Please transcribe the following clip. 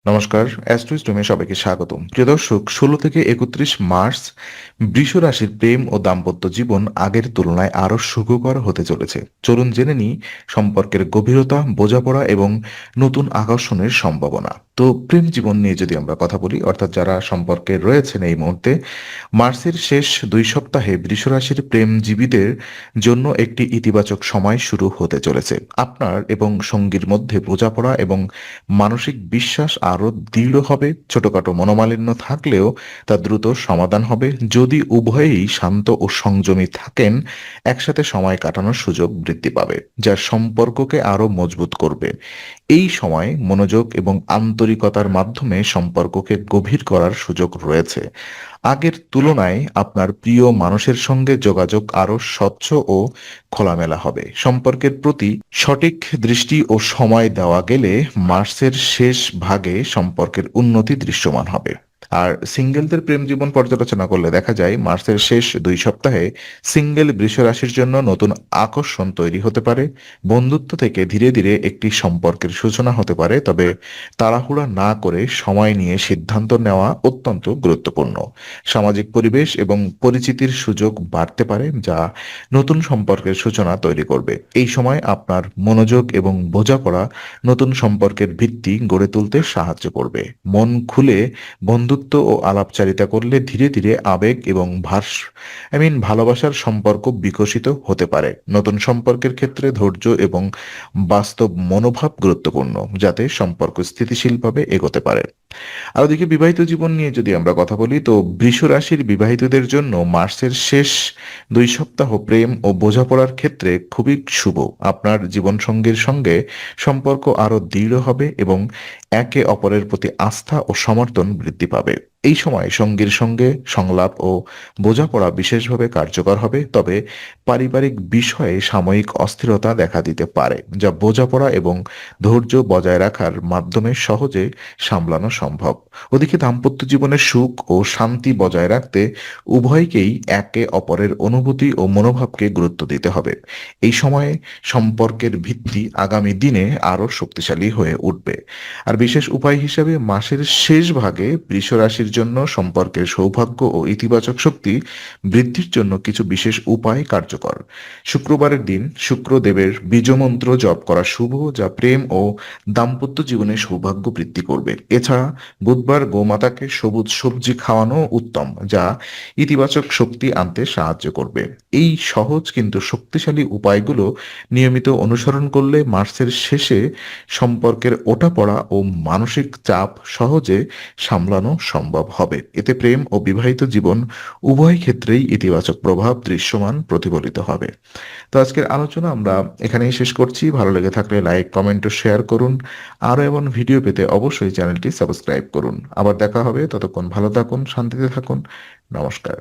নমস্কার, অ্যাস্ট্রোস্টমে সবাইকে স্বাগতম। প্রিয় দর্শক, ১৬ থেকে ৩১ মার্চ বৃষ রাশির প্রেম ও দাম্পত্য জীবন আগের তুলনায় আরও সুখকর হতে চলেছে। চলুন জেনে নিই সম্পর্কের গভীরতা, বোঝাপড়া এবং নতুন আকর্ষণের সম্ভাবনা। তো প্রেম জীবন নিয়ে যদি আমরা কথা বলি, অর্থাৎ যারা সম্পর্কে রয়েছেন এই মুহূর্তে, মার্চের শেষ ২ সপ্তাহে বৃষ রাশির প্রেমজীবীদের জন্য একটি ইতিবাচক সময় শুরু হতে চলেছে। আপনার এবং সঙ্গীর মধ্যে বোঝাপড়া এবং মানসিক বিশ্বাস আরও দৃঢ় হবে। ছোটখাটো মনোমালিন্য থাকলেও তা দ্রুত সমাধান হবে যদি উভয়েই শান্ত ও সংযমী থাকেন। একসাথে সময় কাটানোর সুযোগ বৃদ্ধি পাবে, যা সম্পর্ককে আরও মজবুত করবে। এই সময় মনোযোগ এবং আন্তরিকতার মাধ্যমে সম্পর্ককে গভীর করার সুযোগ রয়েছে। আগের তুলনায় আপনার প্রিয় মানুষের সঙ্গে যোগাযোগ আরও স্বচ্ছ ও খোলামেলা হবে। সম্পর্কের প্রতি সঠিক দৃষ্টি ও সময় দেওয়া গেলে মার্চের শেষ ভাগে সম্পর্কের উন্নতি দৃশ্যমান হবে। আর সিঙ্গেলদের প্রেম জীবন পর্যালোচনা করলে দেখা যায় মার্চের শেষ ২ সপ্তাহে সিঙ্গেল বৃষ রাশির জন্য নতুন আকর্ষণ তৈরি হতে পারে। বন্ধুত্ব থেকে ধীরে ধীরে একটি সম্পর্কের সূচনা হতে পারে, তবে তাড়াহুড়া না করে সময় নিয়ে সিদ্ধান্ত নেওয়া অত্যন্ত গুরুত্বপূর্ণ। সামাজিক পরিবেশ এবং পরিচিতির সুযোগ বাড়তে পারে, যা নতুন সম্পর্কের সূচনা তৈরি করবে। এই সময় আপনার মনোযোগ এবং বোঝাপড়া নতুন সম্পর্কের ভিত্তি গড়ে তুলতে সাহায্য করবে। মন খুলে বন্ধুত্ব ও আলাপচারিতা করলে ধীরে ধীরে আবেগ এবং ভালোবাসার সম্পর্ক বিকশিত হতে পারে। নতুন সম্পর্কের ক্ষেত্রে ধৈর্য এবং বাস্তব মনোভাব গুরুত্বপূর্ণ, যাতে সম্পর্ক স্থিতিশীলভাবে এগোতে পারে। আর ওদিকে বিবাহিত জীবন নিয়ে যদি আমরা কথা বলি, তো বৃষ রাশির বিবাহিতদের জন্য মার্চের শেষ ২ সপ্তাহ প্রেম ও বোঝাপড়ার ক্ষেত্রে খুবই শুভ। আপনার জীবনসঙ্গীর সঙ্গে সম্পর্ক আরও দৃঢ় হবে এবং একে অপরের প্রতি আস্থা ও সমর্থন বৃদ্ধি পাবে। এই সময় সঙ্গীর সঙ্গে সংলাপ ও বোঝাপড়া বিশেষভাবে কার্যকর হবে, তবে পারিবারিক বিষয়ে সাময়িক অস্থিরতা দেখা দিতে পারে, যা বোঝাপড়া এবং ধৈর্য বজায় রাখার মাধ্যমে সহজে সামলানো সম্ভব। ওদিকে দাম্পত্য জীবনের সুখ ও শান্তি বজায় রাখতে উভয়কেই একে অপরের অনুভূতি ও মনোভাবকে গুরুত্ব দিতে হবে। এই সময়ে সম্পর্কের ভিত্তি আগামী দিনে আরও শক্তিশালী হয়ে উঠবে। আর বিশেষ উপায় হিসেবে মাসের শেষ ভাগে বৃষ রাশির জন্য সম্পর্কের সৌভাগ্য ও ইতিবাচক শক্তি বৃদ্ধির জন্য কিছু বিশেষ উপায় কার্যকর। শুক্রবারের দিন শুক্রদেবের বীজমন্ত্র জপ করা শুভ, যা প্রেম ও দাম্পত্য জীবনে সৌভাগ্য বৃদ্ধি করবে। এছাড়া বুধবার গোমাতাকে সবুজ সবজি খাওয়ানো উত্তম, যা ইতিবাচক শক্তি আনতে সাহায্য করবে। এই সহজ কিন্তু শক্তিশালী উপায়গুলো নিয়মিত অনুসরণ করলে মার্চের শেষে সম্পর্কের ওঠাপড়া ও মানসিক চাপ সহজে সামলানো সম্ভব হবে। এতে প্রেম ও বিবাহিত জীবন উভয় ক্ষেত্রেই ইতিবাচক প্রভাব দৃশ্যমান প্রতিফলিত হবে। তো আজকের আলোচনা আমরা এখানেই শেষ করছি। ভালো লেগে থাকলে লাইক, কমেন্ট ও শেয়ার করুন। আরও এমন ভিডিও পেতে অবশ্যই চ্যানেলটি সাবস্ক্রাইব করুন। আবার দেখা হবে, ততক্ষণ ভালো থাকুন, শান্তিতে থাকুন। নমস্কার।